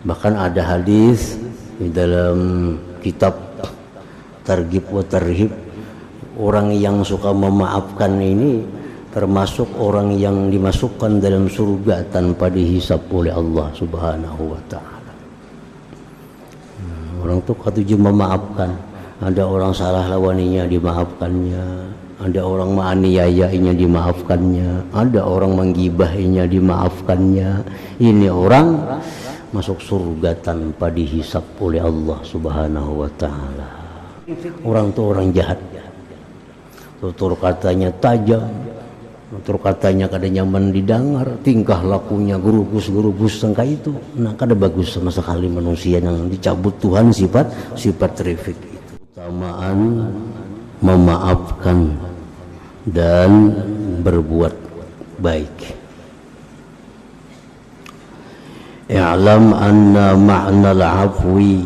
Bahkan ada hadis di dalam kitab Targhib wa Tarhib, orang yang suka memaafkan ini termasuk orang yang dimasukkan dalam surga tanpa dihisap oleh Allah Subhanahu wa ta'ala. Orang tuh ketujuh memaafkan. Ada orang salah lawaninya dimaafkannya, ada orang menganiayainya dimaafkannya, ada orang menggibahinya dimaafkannya. Ini orang masuk surga tanpa dihisap oleh Allah Subhanahu wa ta'ala. Orang tuh orang jahat, tutur katanya tajam, tutur katanya kada nyaman didengar, tingkah lakunya gerubus sangka itu. Nah, kada bagus sama sekali manusia yang dicabut Tuhan sifat trifik itu. Utamaan memaafkan dan berbuat baik. I'lam anna ma'na al-'afwi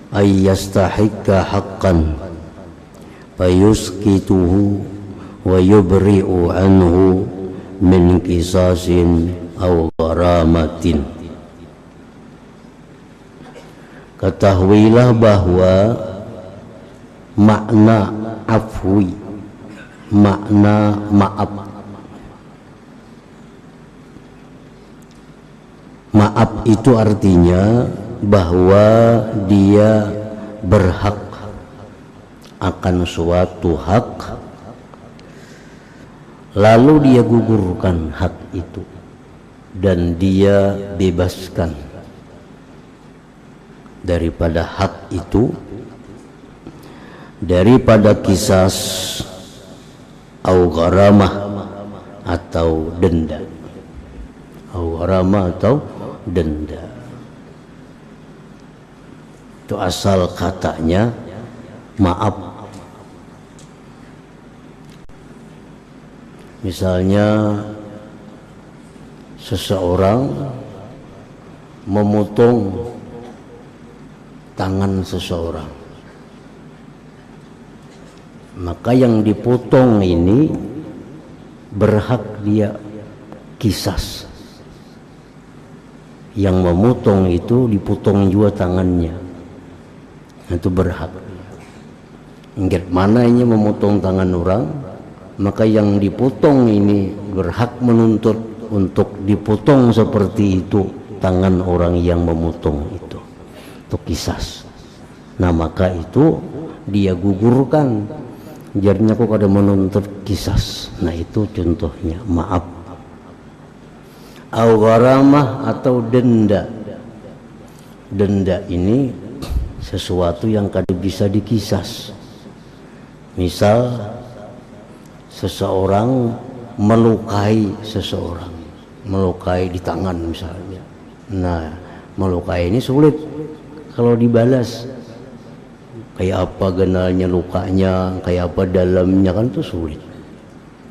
ay yastahiqqa haqqan fayuskituhu wa yubri'u anhu min qisasin aw gharamatin. Ketahuilah bahwa makna afwi, makna maaf, maaf itu artinya bahwa dia berhak akan suatu hak, lalu dia gugurkan hak itu dan dia bebaskan daripada hak itu, daripada kisas au gharamah atau denda, au gharamah atau denda. Itu asal katanya maaf. Misalnya seseorang memotong tangan seseorang, maka yang dipotong ini berhak dia kisas. Yang memotong itu dipotong juga tangannya, itu berhak. Ingat mana ini memotong tangan orang, maka yang dipotong ini berhak menuntut untuk dipotong seperti itu tangan orang yang memotong itu kisas. Nah, maka itu dia gugurkan, jadinya kok ada menuntut kisas. Nah, itu contohnya maaf. Au gharamah atau denda. Denda ini sesuatu yang kada bisa dikisas. Misal seseorang melukai seseorang, melukai di tangan misalnya. Nah, melukai ini sulit kalau dibalas. Kayak apa genalnya lukanya, kayak apa dalamnya, kan itu sulit.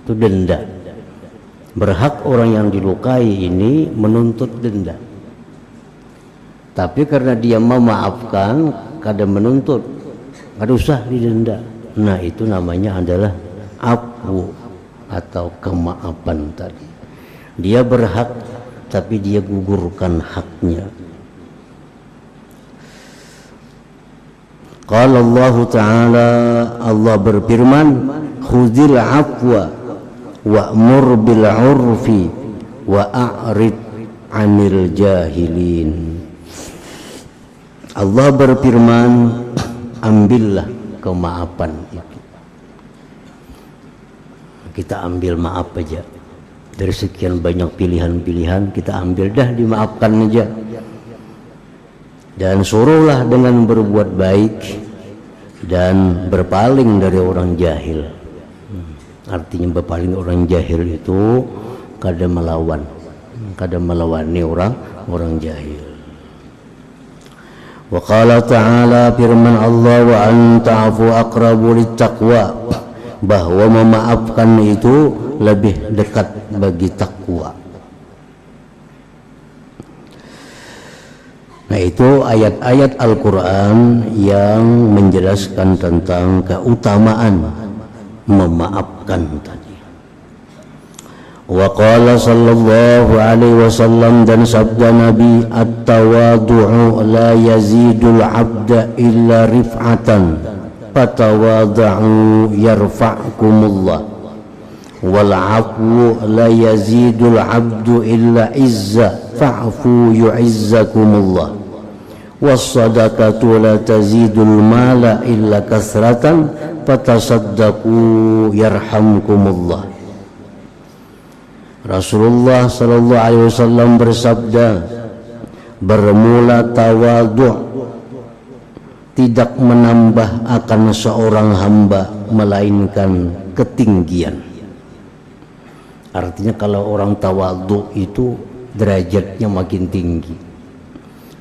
Itu denda. Berhak orang yang dilukai ini menuntut denda. Tapi karena dia memaafkan, kada menuntut, kada usah didenda. Nah, itu namanya adalah afu atau kemaafan tadi. Dia berhak tapi dia gugurkan haknya. Qala Allah Ta'ala, Allah berfirman, khudhil afwa wa'mur bil 'urfi wa a'rid 'anil jahilin. Allah berfirman, ambillah kemaafan itu. Kita ambil maaf aja. Dari sekian banyak pilihan-pilihan, kita ambil dah dimaafkan aja. Dan suruhlah dengan berbuat baik dan berpaling dari orang jahil. Artinya berpaling orang jahil itu kada melawan, kada melawani orang jahil. Wa qala ta'ala, firman Allah, wa anta'afu aqrabu littaqwa, bahwa memaafkan itu lebih dekat bagi takwa. Nah, itu ayat-ayat Al-Quran yang menjelaskan tentang keutamaan memaafkan tadi. Wa qala sallallahu alaihi wasallam, dan sabda Nabi, at-tawadu'u la yazidul 'abda illa rif'atan fatawada'u yarfa'kumullah wal 'afwu la yazidul 'abdu illa izza fa'fu yu'izzakumullah was sadaqatu la tazidul mala illa kasratan fatasaddaqu yarhamkumullah. Rasulullah sallallahu alaihi wasallam bersabda, bermula tawadhu tidak menambah akan seorang hamba melainkan ketinggian. Artinya kalau orang tawadhu itu derajatnya makin tinggi,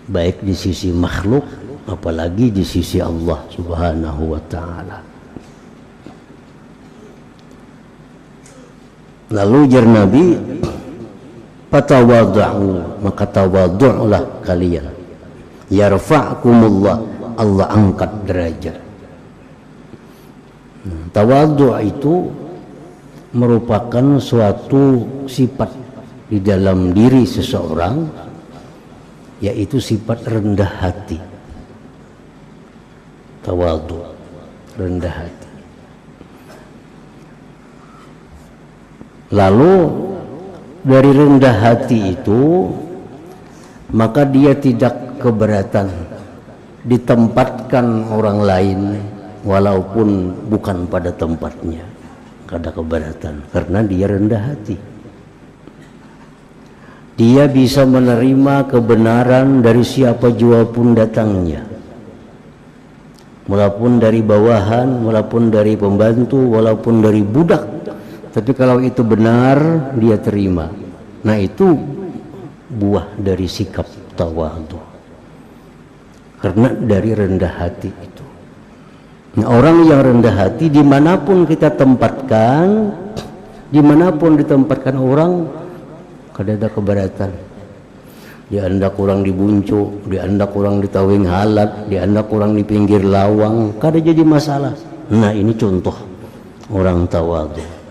baik di sisi makhluk apalagi di sisi Allah Subhanahu wa ta'ala. Lalu jar Nabi, fatawadhu, maka tawadhu'lah kalian, yarfa'kumullah, Allah angkat derajat. Tawadhu itu merupakan suatu sifat di dalam diri seseorang, yaitu sifat rendah hati. Tawadhu, rendah hati. Lalu dari rendah hati itu maka dia tidak keberatan ditempatkan orang lain walaupun bukan pada tempatnya, kada keberatan karena dia rendah hati. Dia bisa menerima kebenaran dari siapa jua pun datangnya, walaupun dari bawahan, walaupun dari pembantu, walaupun dari budak. Tapi kalau itu benar dia terima. Nah itu buah dari sikap tawadhu, karena dari rendah hati itu. Nah, orang yang rendah hati dimanapun kita tempatkan, dimanapun ditempatkan orang, kada ada keberatan. Dia hendak orang di Buncu, dia hendak orang di Tawing Halat, dia hendak orang di pinggir lawang, kada jadi masalah. Nah ini contoh orang tawadhu.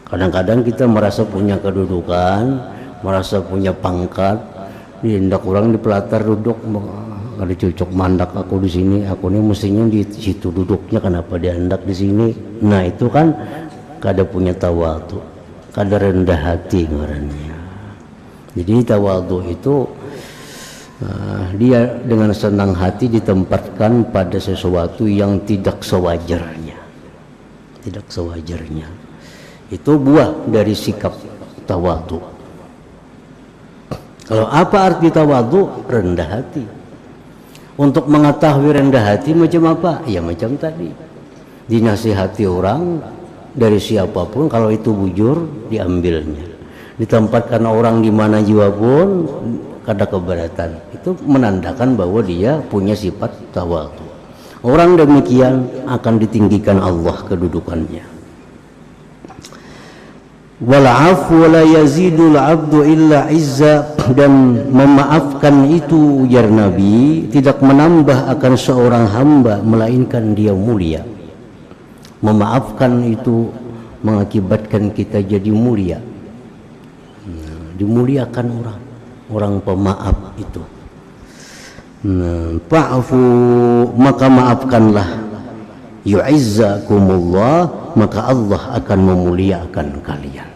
Kadang-kadang kita merasa punya kedudukan, merasa punya pangkat, hendak orang di pelatar duduk, ada cocok mandak aku di sini, aku ini mestinya di situ duduknya, kenapa dia hendak di sini? Nah itu kan kada punya tawadhu, kada rendah hati ngarannya. Jadi tawadhu itu dia dengan senang hati ditempatkan pada sesuatu yang tidak sewajarnya, tidak sewajarnya. Itu buah dari sikap tawadhu. Kalau apa arti tawadhu? Rendah hati. Untuk mengetahui rendah hati macam apa? Ya macam tadi, dinasihati orang dari siapapun, kalau itu bujur diambilnya. Ditempatkan orang di mana jiwa pun kada keberatan. Itu menandakan bahwa dia punya sifat tawadhu. Orang demikian akan ditinggikan Allah kedudukannya. Wal 'afwu la yazidul 'abdu illa izza, dan memaafkan itu ujar Nabi tidak menambah akan seorang hamba melainkan dia mulia. Memaafkan itu mengakibatkan kita jadi mulia. Dimuliakan orang pemaaf itu. Fa'fu, maka maafkanlah, yu'izzakumullah, maka Allah akan memuliakan kalian.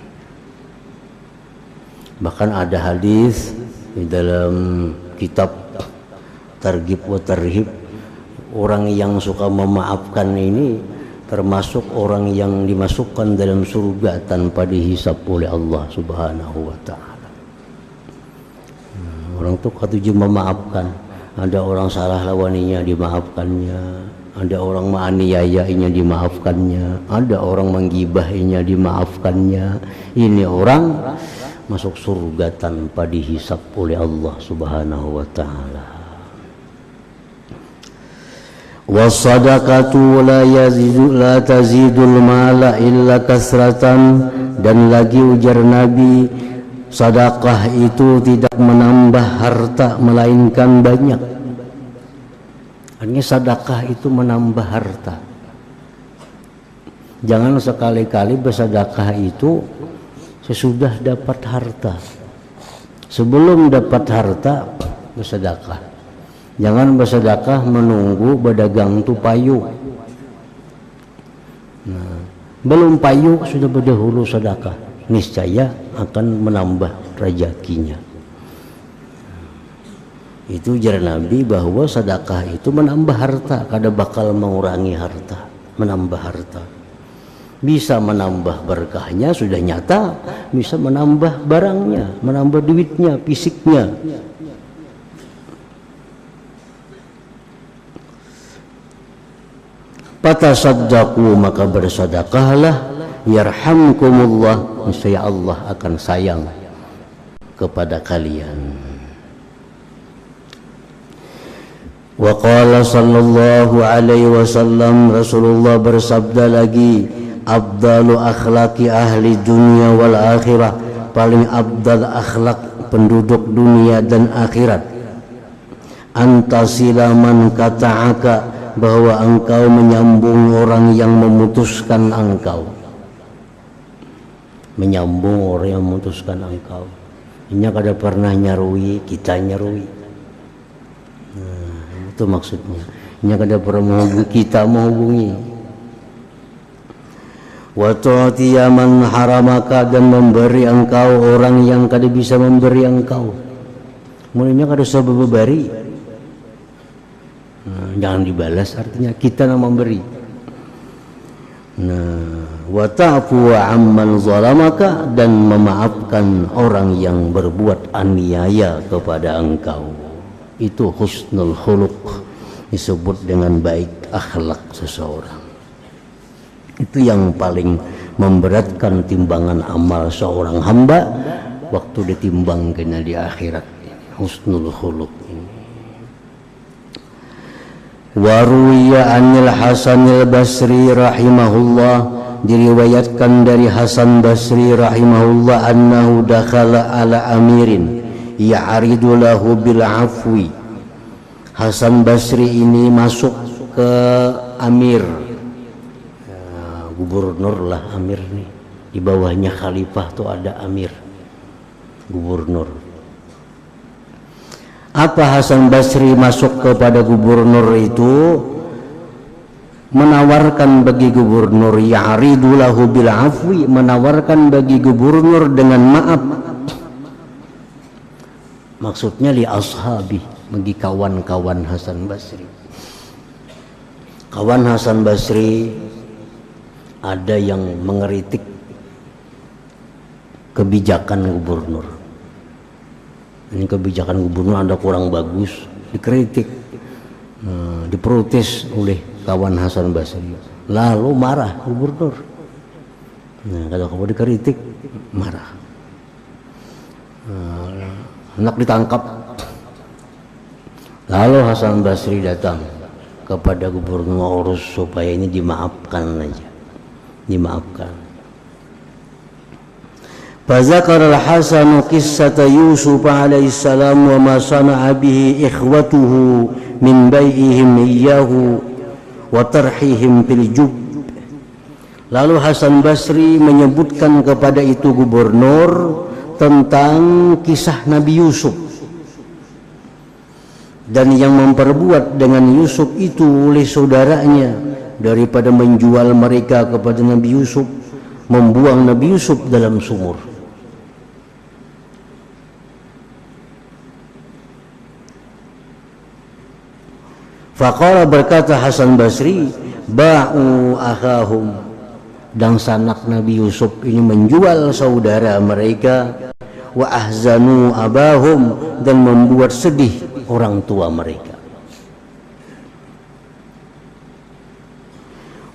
Bahkan ada hadis di dalam kitab Targhib wa Tarhib, orang yang suka memaafkan ini termasuk orang yang dimasukkan dalam surga tanpa dihisap oleh Allah Subhanahu wa ta'ala. Orang itu katuju memaafkan. Ada orang salah lawaninya dimaafkannya, ada orang menganiayainya dimaafkannya, ada orang menggibahinya dimaafkannya. Ini orang masuk surga tanpa dihisap oleh Allah Subhanahu wa ta'ala. Wassadaqatu la tazidul mala illa kasratan, dan lagi ujar Nabi, sedekah itu tidak menambah harta melainkan banyak. Artinya sedekah itu menambah harta. Jangan sekali-kali bersedekah itu sesudah dapat harta. Sebelum dapat harta bersedekah. Jangan bersedekah menunggu berdagang tu payu. Nah, belum payu sudah berdahulu sedekah, niscaya akan menambah rezekinya. Itu jar Nabi bahwa sedekah itu menambah harta, kada bakal mengurangi harta, menambah harta. Bisa menambah berkahnya sudah nyata, bisa menambah barangnya, menambah duitnya, fisiknya. Fatasaddaqu, maka bersedekahlah, yarhamkumullah, niscaya Allah akan sayang kepada kalian. Wa qala sallallahu alaihi wasallam, Rasulullah bersabda lagi, afdalu akhlaqi ahli dunia wal akhirah, paling abdal akhlak penduduk dunia dan akhirat, antasila man kata'aka, bahwa engkau menyambung orang yang memutuskan engkau, menyambung orang yang memutuskan engkau. Ini kada pernah nyarui, kita nyarui. Nah, itu maksudnya. Ini kada pernah menghubungi, kita menghubungi. Wa tu'tiya man haramaka, dan memberi engkau orang yang kada bisa memberi engkau. Mulanya kada usah bebari. Nah, jangan dibalas, artinya kita yang memberi. Nah, wa ta'fu amman zalamaka, dan memaafkan orang yang berbuat aniaya kepada engkau. Itu husnul khuluq, disebut dengan baik akhlak seseorang. Itu yang paling memberatkan timbangan amal seorang hamba waktu ditimbangkannya di akhirat, husnul khuluq. Waruya anil Hasanil Basri rahimahullah, diriwayatkan dari Hasan Basri rahimahullah, annahu dakhala ala amirin ya'ridu lahu bil afwi. Hasan Basri ini masuk ke amir, gubernur lah amir nih, di bawahnya khalifah tuh ada amir, gubernur. Apa Hasan Basri masuk kepada gubernur itu? Menawarkan bagi gubernur, ya'ridu lahu bil afwi, menawarkan bagi gubernur dengan maaf. Maksudnya li ashabi, bagi kawan-kawan Hasan Basri. Kawan Hasan Basri ada yang mengeritik kebijakan gubernur. Ini kebijakan gubernur ada kurang bagus, dikritik, diprotes oleh kawan Hasan Basri. Lalu marah gubernur. Nah, kalau kamu dikritik, marah. Hendak ditangkap. Lalu Hasan Basri datang kepada gubernur urus supaya ini dimaafkan aja, dimaafkan. Fazakar al-Hasan qissata Yusuf alaihi salam wa ma sana'a bihi ikhwatuhu min bai'ihim iyyahu wa tarhihim fil jub. Lalu Hasan Basri menyebutkan kepada itu gubernur tentang kisah Nabi Yusuf, dan yang memperbuat dengan Yusuf itu oleh saudaranya, daripada menjual mereka kepada Nabi Yusuf, membuang Nabi Yusuf dalam sumur. Faqala, berkata Hasan Basri, ba'u akhahum, dan sanak Nabi Yusuf ini menjual saudara mereka, wa ahzanu abahum, dan membuat sedih orang tua mereka.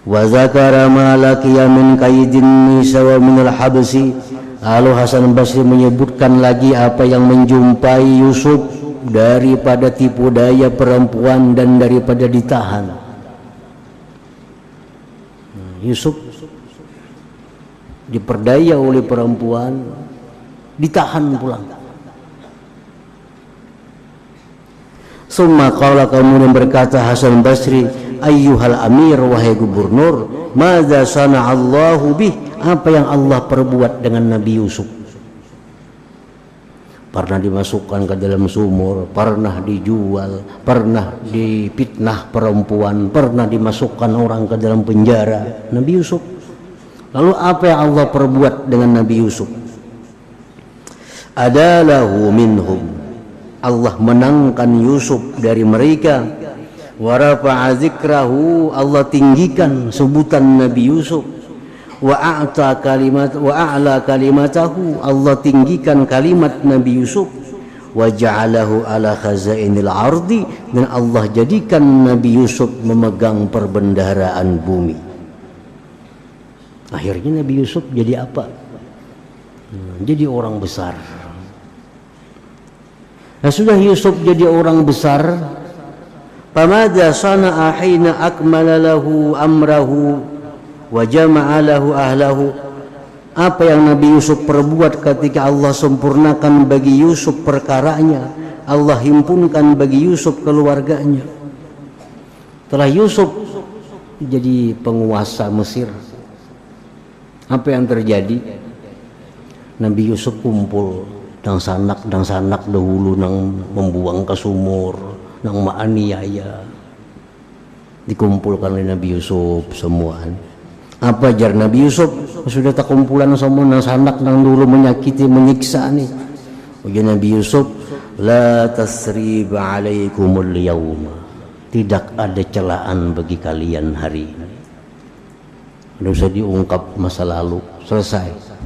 Wa zakara ma laqiya min qaidin nisa wa min al-habsi. Lalu Hasan Basri menyebutkan lagi apa yang menjumpai Yusuf daripada tipu daya perempuan dan daripada ditahan. Yusuf diperdaya oleh perempuan, ditahan pulang. Summa qala, kemudian berkata Hasan Basri, ayyuhal amir, wahai gubernur, madza sana'allahu bih, apa yang Allah perbuat dengan Nabi Yusuf? Pernah dimasukkan ke dalam sumur, pernah dijual, pernah dipitnah perempuan, pernah dimasukkan orang ke dalam penjara, Nabi Yusuf. Lalu apa yang Allah perbuat dengan Nabi Yusuf? Adalahu minhum, Allah menangkan Yusuf dari mereka. Wa rafa'a zikrahu, Allah tinggikan sebutan Nabi Yusuf. Wa a'ta kalimat wa a'la kalimatahu, Allah tinggikan kalimat Nabi Yusuf. Wa ja'alahu ala khazainil ardi, dan Allah jadikan Nabi Yusuf memegang perbendaharaan bumi. Akhirnya Nabi Yusuf jadi apa? Jadi orang besar. Nah, sudah Yusuf jadi orang besar, famadza sana'a hina akmala lahu amrahu wa jama'a lahu ahlahu, apa yang Nabi Yusuf perbuat ketika Allah sempurnakan bagi Yusuf perkaranya, Allah himpunkan bagi Yusuf keluarganya. Setelah Yusuf jadi penguasa Mesir, apa yang terjadi? Nabi Yusuf kumpul dan sanak dahulu nang membuang ke sumur, nang maaniaya, dikumpulkan oleh Nabi Yusuf semua. Apa jar Nabi Yusuf? Sudah tak kumpulan semua nang sanak nang dulu menyakiti menyiksa nih. Ujar Nabi Yusuf, la tasriba alaikumul yawma, tidak ada celaan bagi kalian hari ini. Tidak usah diungkap masa lalu, selesai.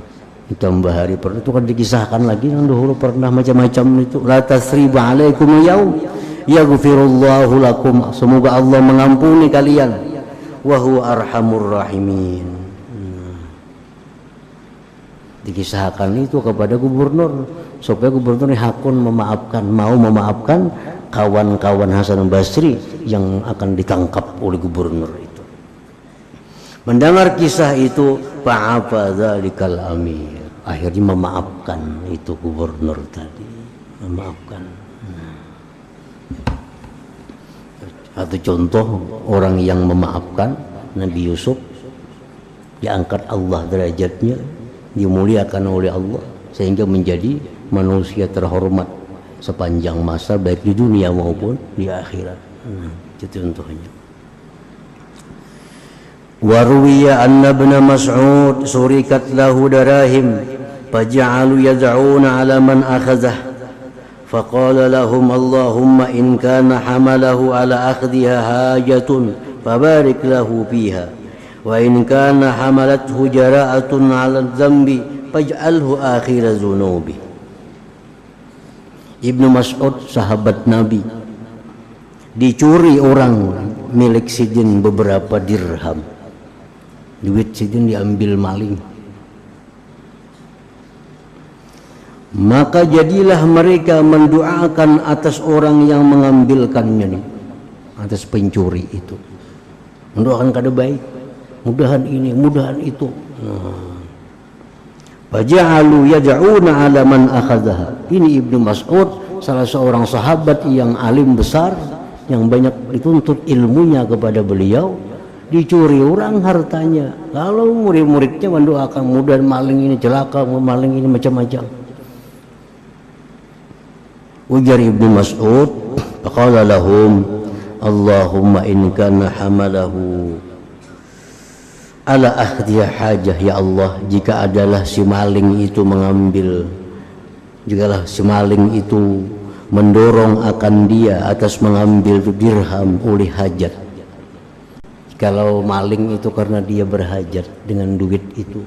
Ditambah hari pernah itu kan dikisahkan lagi yang dahulu pernah macam-macam itu. La tasriba alaikum yaum yaghfirullahu lakum, semoga Allah mengampuni kalian. Wa huwa arhamur rahimin. Dikisahkan itu kepada gubernur supaya gubernur hakun memaafkan, mau memaafkan kawan-kawan Hasan Basri yang akan ditangkap oleh gubernur itu. Mendengar kisah itu, fa'afa dzalikal amir, akhirnya memaafkan itu gubernur tadi, memaafkan. Satu contoh orang yang memaafkan, Nabi Yusuf diangkat Allah derajatnya, dimuliakan oleh Allah sehingga menjadi manusia terhormat sepanjang masa, baik di dunia maupun di akhirat. Itu contohnya. Waruwiya anna ibn Mas'ud surikat lahu darahim faja'alu yad'una ala man akhazah faqala lahum Allahumma in kana hamalahu ala akhdhiha hajatun fabarik lahu fiha wa in kana hamalathu jara'atun ala dhanbi faj'alhu akhira zunubi. Ibnu Mas'ud sahabat Nabi, dicuri orang milik sidin beberapa dirham, duit sidin diambil maling, maka jadilah mereka mendoakan atas orang yang mengambilkannya nih, atas pencuri itu, mendoakan kada baik, mudahan ini mudahan itu. Faja'alu yad'una 'ala man akhadhaha. Ini Ibnu Mas'ud, salah seorang sahabat yang alim besar, yang banyak dituntut ilmunya kepada beliau, dicuri orang hartanya. Lalu murid-muridnya mendoakan mudah maling ini celaka, maling ini macam-macam. Ujar Ibnu Mas'ud, faqala lahum Allahumma in kana hamalahu ala akhdhiya hajah, ya Allah, jika adalah si maling itu mengambil, jikalah si maling itu mendorong akan dia atas mengambil dirham oleh hajat, kalau maling itu karena dia berhajat dengan duit itu,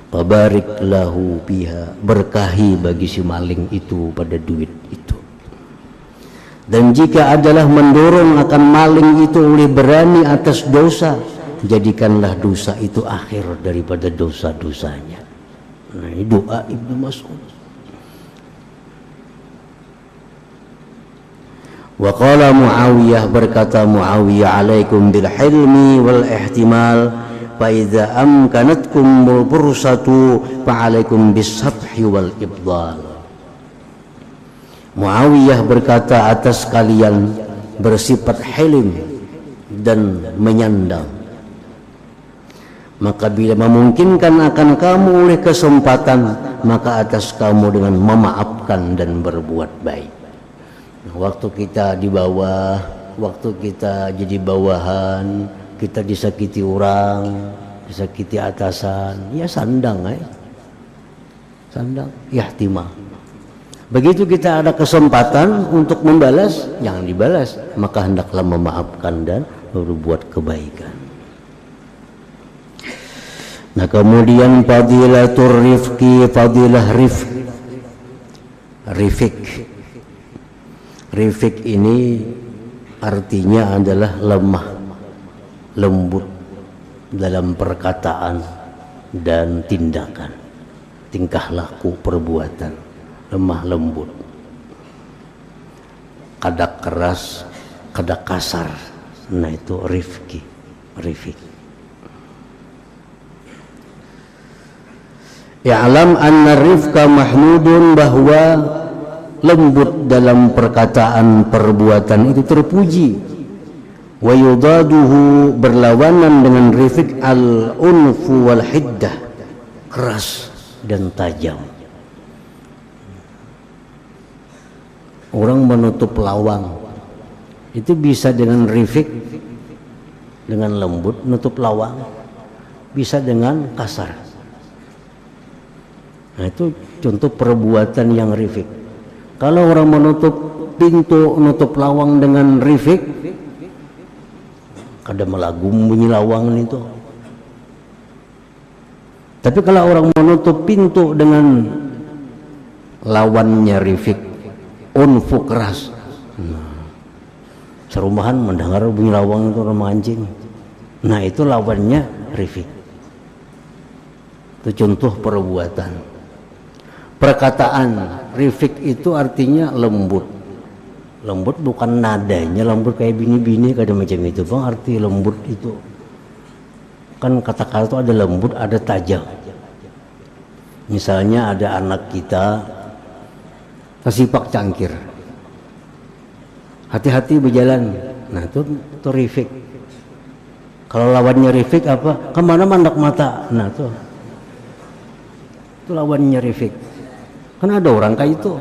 fabarik lahu biha, berkahi bagi si maling itu pada duit itu. Dan jika adalah mendorong akan maling itu oleh berani atas dosa, jadikanlah dosa itu akhir daripada dosa-dosanya. Nah, ini doa Ibnu Mas'ud. Wa qala Muawiyah, berkata Muawiyah, alaikum bil hilmi wal ihtimal fa idza amkanatkum al fursatu fa alaikum bis sabhi wal ibdal. Muawiyah berkata atas kalian bersifat hilim dan menyandang. Maka bila memungkinkan akan kamu oleh kesempatan, maka atas kamu dengan memaafkan dan berbuat baik. Waktu kita di bawah, waktu kita jadi bawahan, kita disakiti orang, disakiti atasan, ya sandang sandang, ihtimam. Begitu kita ada kesempatan untuk membalas, jangan dibalas, maka hendaklah memaafkan dan berbuat kebaikan. Nah, kemudian fadilatur rifqi, fadilah rifik. Rifik ini artinya adalah lemah, lembut dalam perkataan dan tindakan, tingkah laku, perbuatan, lemah lembut. Kada keras, kada kasar. Nah, itu rifik. Ya'lam anna rifqa mahmudun, bahwa lembut dalam perkataan perbuatan itu terpuji. Wa yudaduhu, berlawanan dengan rifq al-unfu wal hiddah, keras dan tajam. Orang menutup lawang itu bisa dengan rifq, dengan lembut menutup lawang, bisa dengan kasar. Nah, itu contoh perbuatan yang rifik. Kalau orang menutup pintu, menutup lawang dengan rifik, kada melagum bunyi lawang itu. Tapi kalau orang menutup pintu dengan lawannya rifik, unfu, keras, serumahan mendengar bunyi lawang itu orang mancing. Nah, itu lawannya rifik. Itu contoh perbuatan. Perkataan rifik itu artinya lembut. Lembut bukan nadanya lembut kayak bini-bini kada macam itu, bang. Arti lembut itu kan kata-kata itu ada lembut, ada tajam. Misalnya ada anak kita tersipak cangkir, hati-hati berjalan. Nah, itu rifik. Kalau lawannya rifik apa? Kemana mandak mata. Nah, itu lawannya rifik. Kan ada orang kayak itu,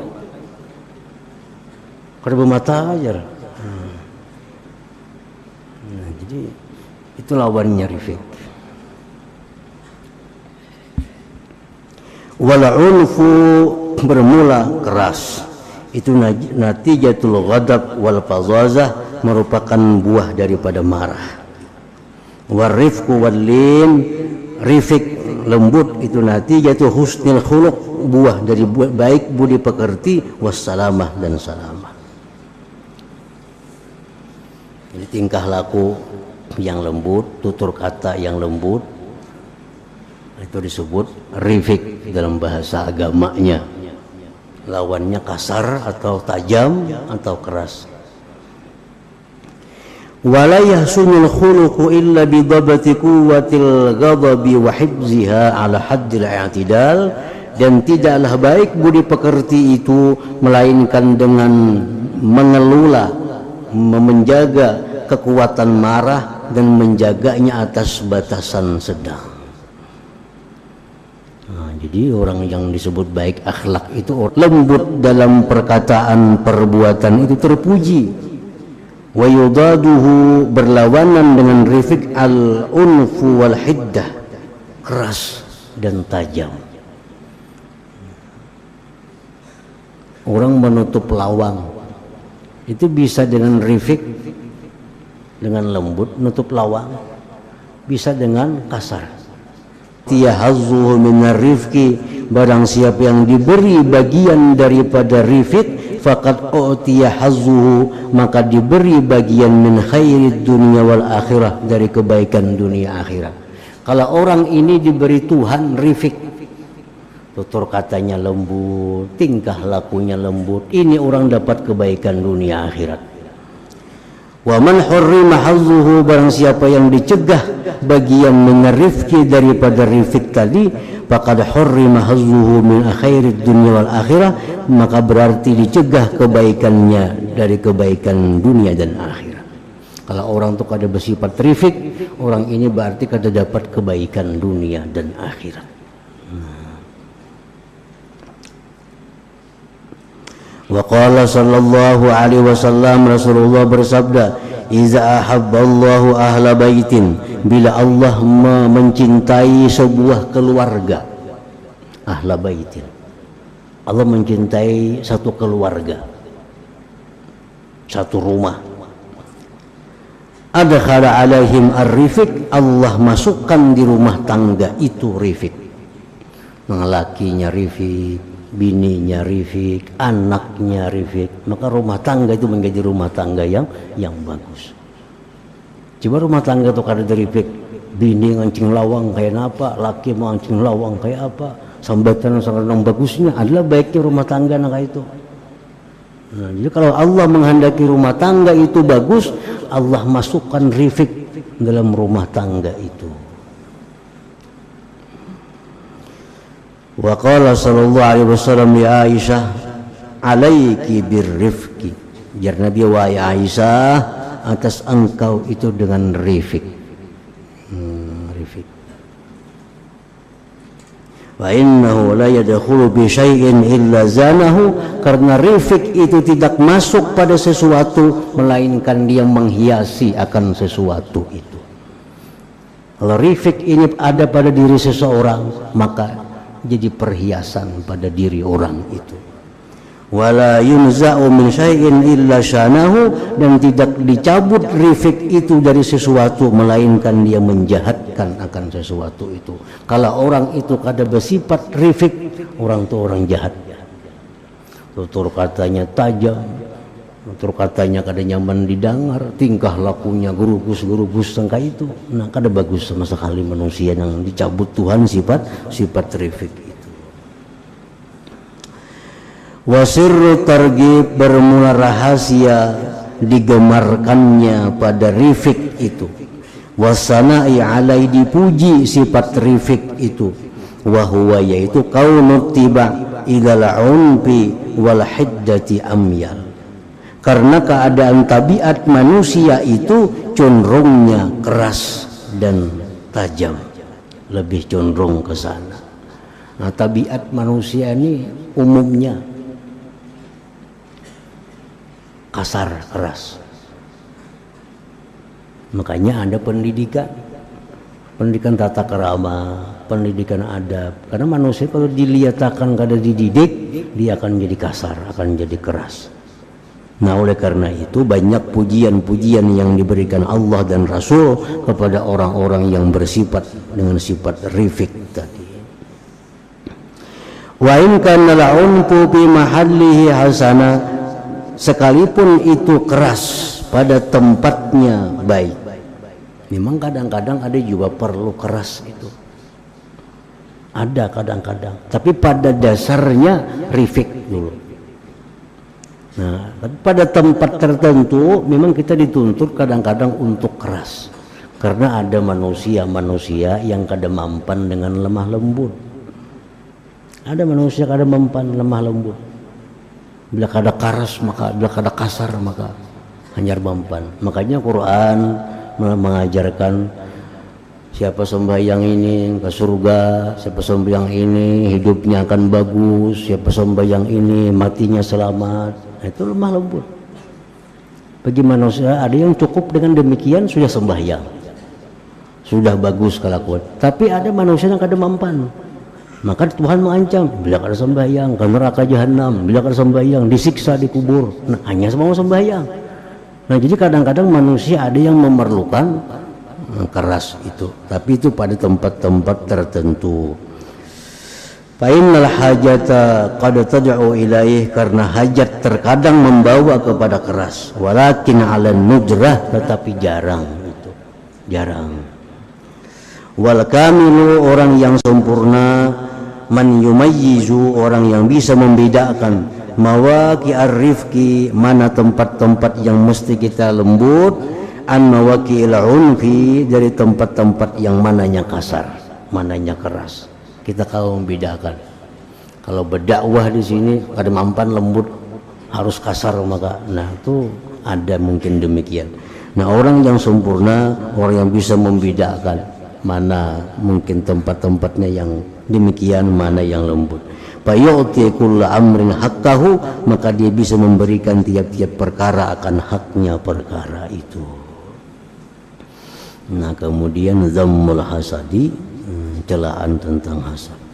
kada bermata aja. Nah, jadi itu lawannya rifik. Wal unfu, bermula keras, itu natijatul ghadab wal fazazah, merupakan buah daripada marah. War rifqu wal lin, rifik lembut itu natijatul husnil khuluq, buah dari baik budi pekerti, wassalamah dan salamah. Jadi tingkah laku yang lembut, tutur kata yang lembut, itu disebut rifik dalam bahasa agamanya. Lawannya kasar atau tajam atau keras. Wala yahsunul khuluqu illa bi dhabati quwwatil ghadabi wa hifziha ala haddil i'tidal, dan tidaklah baik budi pekerti itu melainkan dengan mengelola, menjaga kekuatan marah dan menjaganya atas batasan sedang. Nah, jadi orang yang disebut baik akhlak itu lembut dalam perkataan perbuatan itu terpuji. Wa yudaduhu, berlawanan dengan rifq al-unfu wal hiddah, keras dan tajam. Orang menutup lawang itu bisa dengan rifik, dengan lembut menutup lawang, bisa dengan kasar. Tiyahazzuhu minar rifqi, barang siapa yang diberi bagian daripada rifik, faqad utiya hazzuhu, maka diberi bagian min khairid dunya wal akhirah, dari kebaikan dunia akhirat. Kalau orang ini diberi Tuhan rifik, tutur katanya lembut, tingkah lakunya lembut, ini orang dapat kebaikan dunia akhirat. Wa man hurrima hazzuhu, barang siapa yang dicegah bagian mengerifki daripada rifik tadi, faqad hurrima hazzuhu min khairid dunya wal akhirah, maka berarti dicegah kebaikannya dari kebaikan dunia dan akhirat. Kalau orang itu kada bersifat rifik, orang ini berarti kada dapat kebaikan dunia dan akhirat. Wa qala sallallahu alaihi wasallam, Rasulullah bersabda, iza ahabballahu ahla baitin, bila Allah mencintai sebuah keluarga, ahla baitin, Allah mencintai satu keluarga, satu rumah, adkhala alaihim ar-rifik, Allah masukkan di rumah tangga itu rifik, lakinya rifik, bininya rifik, anaknya rifik, maka rumah tangga itu menjadi rumah tangga yang bagus. Coba rumah tangga itu kada rifik, bini ngancing lawang kayak apa, laki ngancing lawang kayak apa, sambatan sangat bagusnya adalah baiknya rumah tangga kayak itu. Nah, jadi kalau Allah menghendaki rumah tangga itu bagus, Allah masukkan rifik dalam rumah tangga itu. Wa qala sallallahu alaihi wasallam li Aisyah, alaiki birrifqi, jar Nabi, wahai Aisyah, atas engkau itu dengan rifik. Rifik. Wa innahu la yadkhulu bi syai'in illa zanahu, karena rifik itu tidak masuk pada sesuatu melainkan dia menghiasi akan sesuatu itu. Kalau rifik ini ada pada diri seseorang, maka jadi perhiasan pada diri orang itu. Wala yunza'u min syai'in illa syanahu, dan tidak dicabut rifik itu dari sesuatu melainkan dia menjahatkan akan sesuatu itu. Kalau orang itu kada bersifat rifik, orang itu orang jahat. Tutur katanya tajam, tutur katanya kada nyaman didengar, tingkah lakunya gerugus sangka itu. Nah, kada bagus sama sekali manusia yang dicabut Tuhan sifat rifik itu. Wasirru targhib, bermula rahasia digemarkannya pada rifik itu. Wasana'i alai, dipuji sifat rifik itu. Wahuwa, yaitu kaunu tiba ilal unfi wal hiddati amyal, karena keadaan tabiat manusia itu cenderungnya keras dan tajam, lebih cenderung ke sana. Nah, tabiat manusia ini umumnya kasar, keras. Makanya ada pendidikan tata krama, pendidikan adab. Karena manusia kalau dilihatkan kada dididik, dia akan jadi kasar, akan jadi keras. Nah, oleh karena itu banyak pujian-pujian yang diberikan Allah dan Rasul kepada orang-orang yang bersifat dengan sifat rifik tadi. Wa in kana al-unfu fi mahallihi hasana, sekalipun itu keras pada tempatnya baik. Memang kadang-kadang ada juga perlu keras itu. Ada kadang-kadang, tapi pada dasarnya rifik dulu. Nah, tapi pada tempat tertentu memang kita dituntut kadang-kadang untuk keras. Karena ada manusia yang kada mampan dengan lemah lembut. Ada manusia kada mampan lemah lembut. Bila kada keras maka, bila kada kasar maka hanyar mampan. Makanya Quran mengajarkan siapa sembahyang ini ke surga, siapa sembahyang ini hidupnya akan bagus, siapa sembahyang ini matinya selamat. Nah, itu lemah lembut. Bagi manusia ada yang cukup dengan demikian sudah sembahyang, sudah bagus kelakuan. Tapi ada manusia yang kada mampan. Maka Tuhan mengancam, bila kada sembahyang ke neraka jahanam, bila kada sembahyang disiksa di kubur. Nah, hanya mau sembahyang. Nah, jadi kadang-kadang manusia ada yang memerlukan keras itu, tapi itu pada tempat-tempat tertentu. Fa innal hajata qad tad'u ilaih, karena hajat terkadang membawa kepada keras. Walakin 'ala nujrah, tetapi jarang itu. Jarang. Wal kamilu, orang yang sempurna, man yumayyizu, orang yang bisa membedakan mawaqi ar-rifqi, mana tempat-tempat yang mesti kita lembut, an mawaqi'il unfi, dari tempat-tempat yang mananya kasar, mananya keras. Kita kalau membedakan. Kalau berdakwah di sini ada mampan lembut, harus kasar, maka nah itu ada mungkin demikian. Nah, orang yang sempurna, orang yang bisa membedakan mana mungkin tempat-tempatnya yang demikian, mana yang lembut. Fayu'ti kulla amrin haqqahu, maka dia bisa memberikan tiap-tiap perkara akan haknya perkara itu. Nah, kemudian zammul hasadi, celaan tentang hasad.